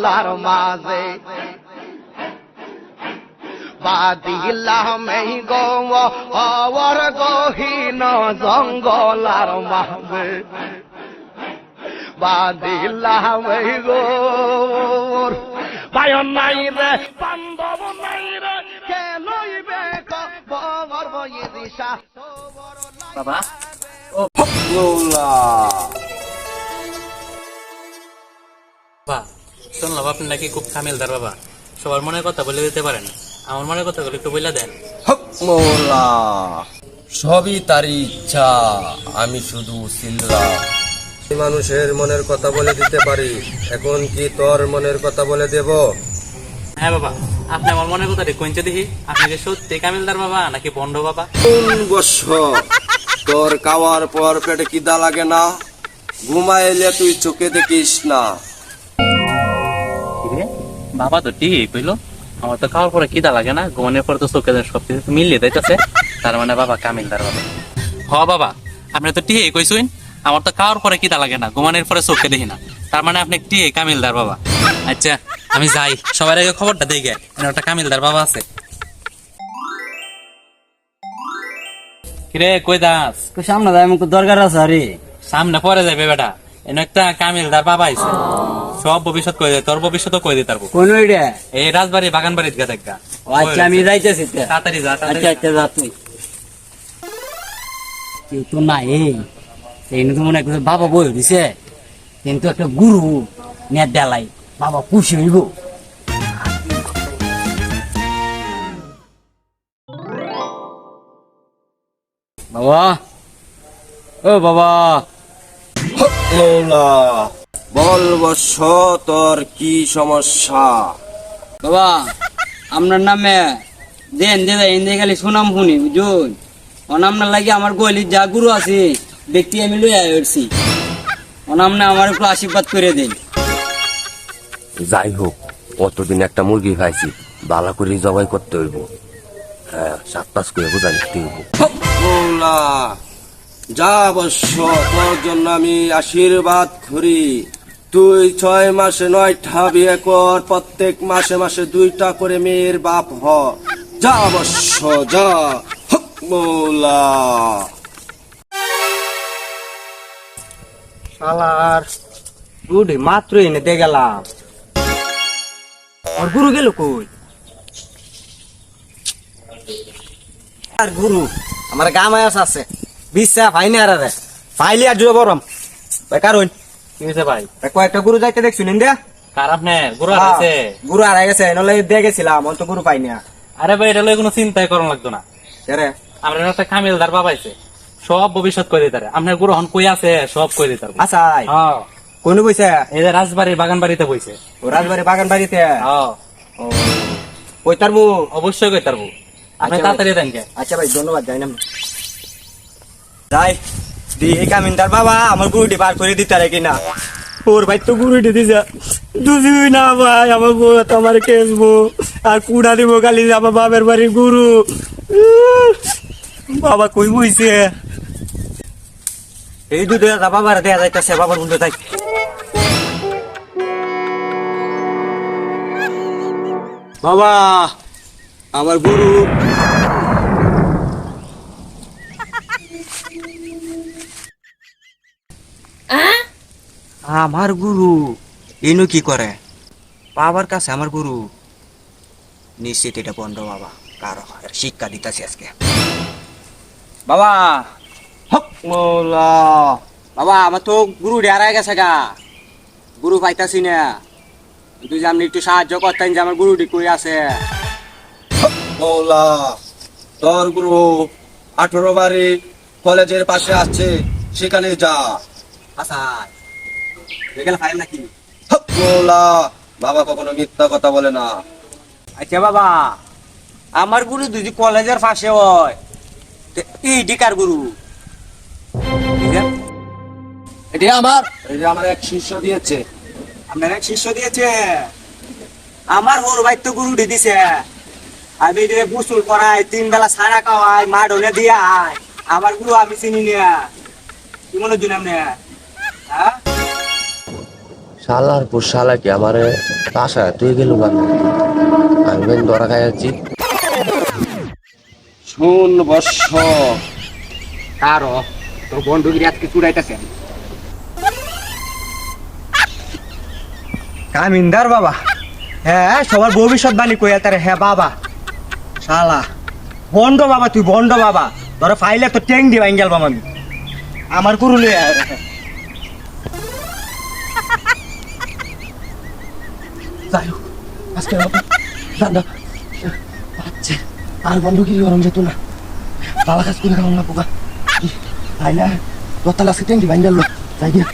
জঙ্গলার মাঝে বাদিলাম এই গোর গহীন জঙ্গলার মাঝে বাদিলাম এই গোর পায় নাই রে বান্ধব নাই রে কে লইবে খবর বই দিশা বাবা বাবা শুনলাম আপনি নাকি খুব কামিলদার বাবা, সবার মনের কথা বলে দিতে পারেন, আমার মনের কথা একটু বলে দেন। মৌলা সবই তার ইচ্ছা, আমি শুধু সিল্লা মানুষের মনের কথা বলে দিতে পারি। এখন কি তোর মনের কথা বলে দেব? হ্যাঁ বাবা, আপনি আমার মনের কথা কইতে দেখি, আপনি কি সত্যি কামিলদার বাবা নাকি বন্ড বাবা? কোন বর্ষ তোর খাওয়ার পর পেটে কিদা লাগে না? ঘুমাইলে তুই চোখে দেখিস না। বাবা তো ঠিকই কইলো, আমার তো খাওয়ার পরে খিদা লাগে না, ঘুমানোর পরে তো চোখে সবকিছু মিলিয়ে দিতেছে, তার মানে বাবা কামিলদার বাবা। হ বাবা, আপনি তো ঠিকই কইছুন, আমার তো খাওয়ার পরে খিদা লাগে না, ঘুমানোর পরে চোখে দেখি না, তার মানে আপনি ঠিকই কামিলদার বাবা। আচ্ছা আমি যাই, সবার আগে খবরটা দিয়ে গে একটা কামিলদার বাবা আছে। কিরে কই দাস? সামনে যাই আমাকে দরকার আছে। আরে সামনে পরে যাবে বেটা, এনে একটা কামিলদার বাবা আইছে, সব ভবিষ্যৎ কই দেয়, তোর ভবিষ্যৎ কই দিতে পারবো। কোন ওইটা? এই রাজবাড়ি বাগান বাড়ির গা দেখা। আচ্ছা আমি যাইতেছি। তাড়াতাড়ি যা। আচ্ছা আচ্ছা যা তুই। কেউ তো নাই এই তো মনে হয় বাবা বই দিছে, কিন্তু একটা গুরু নেট দেলাই বাবা খুশি হইব। বাবা ও বাবা। মৌলা বল বর্ষ তোর কি সমস্যা? বাবা আপনার নামে দেন দে খালি সুনাম শুনি বুঝুন, অনামনা লাগে আমার গলির যা গুরু আছে ব্যক্তি আমি লই আসছি, অনামনা আমার একটু আশীর্বাদ করে দেন। যাই হোক, কতদিন একটা মুরগি খাইছি, বালা করে জবাই করতে হইব। হ্যাঁ, 7-5 করে বোঝা নিতে হইব। মৌলা যা অবশ্য তোর জন্য আমি আশীর্বাদ করি। তুই 6 মাসে 9টা বিয়ে কর, প্রত্যেক মাসে মাসে 2টা করে মেয়ের বাপ হ। যা অবশ্য যা। হক মৌলা। শালার গুড়ি মাত্র এনে দিয়ে গেলাম, আর গুরু গেল কই? আর গুরু আমার গামায় আছে বিশ্বাস ফাইনে আর রে ফাইলি আর জুড়ে বরম কারণ কি হয়েছে ভাই? কয়েকটা গুরু যাইতে দেখছুন ইন্ডিয়া কার আপনার গুরু আছে? গুরু হারাই গেছে, নলে দিয়ে গেছিলাম, অন্ত গুরু পাই না। আরে ভাই এটা লই কোনো চিন্তাই করা লাগতো না, রে আমরা একটা কামিলদার বাবা আইছে, সব ভবিষ্যৎ করে দিতে পারে। আপনার গুরু হন কই আছে সব কই দিতে পারবো। আচ্ছা হ্যাঁ কোন বইছে? এই যে রাজবাড়ি বাগান বাড়িতে বইছে। ও রাজবাড়ি বাগান বাড়িতে? হ্যাঁ কই তার মু অবশ্যই কই তারবো, আপনি আচ্ছা তাড়াতাড়ি দেন কে। আচ্ছা ভাই ধন্যবাদ, যাই না যাই দিয়ে কামিনদার বাবা আমার গুরুটি বার করে দিতে পারে কিনা। ওর ভাই তো গুরুটি দিছে দুজুই না ভাই, আমার বউ তো আমার কেসবো আর কুড়া দিব খালি আমার বাবার বাড়ির গুরু। বাবা কই বইছে এই দুটো বাবার দেয়া যাইতেছে, বাবার বন্ধু তাই বাবা আমার গুরু। আমার গুরু এনু কি করে বাবার কাছে? আমার গুরু নিশ্চিত এটা বন্ধ বাবা, কারো শিক্ষা দিতেছি আজকে। বাবা হক মৌলা। বাবা আমার তো গুরু হারাই গেছে গা, গুরু পাইতাছি না, তুই যে আপনি একটু সাহায্য করতেন যে আমার গুরুটি কই আছে। মৌলা তোর গুরু 18 বাড়ি কলেজের পাশে আছে, সেখানে যা। আচ্ছা এখানে ফাইল নাকি? হক মৌলা বাবা কখনো মিথ্যা কথা বলে না। আচ্ছা বাবা আমার গুরু যদি কলেজের পাশে হয় এই ডিকার গুরু? এটা আমার এক শিষ্য দিয়েছে। আপনার এক শিষ্য দিয়েছে? আমার ওর ভাই তো গুরু দিছে, আমি গোসল করাই 3 বেলা ছাড়া খাওয়াই মা ঢোলে দিয়ে আয়, আমার গুরু আমি চিনি না। কি মনে দিন আপনি? শালার পর শালা কি আমার বাসায় তুই গেল আমি ধরা খাই যাচ্ছি। শুন বর্ষ কারো তোর বন্ধুগিরি আজকে চুড়াইতেছে কামিন্দার বাবা। হ্যাঁ সবার ভবিষ্যৎবাণী কইয়া তারে। হ্যাঁ বাবা শালা বন্ড বাবা, তুই বন্ড বাবা, তোরা ফাইলে তো ট্যাং দিয়ে ভাঙ্গেল বাবা। আমি আমার গুরু লইয়া যাই হোক আজকে দাদা পাচ্ছে আর বন্ধু কি গরম যেত না বাবা কাজ করে খাওয়া না পোকা তাই না দোতলা আজকে ট্যাঙ্কি বাইন্ডাল যাই গিয়া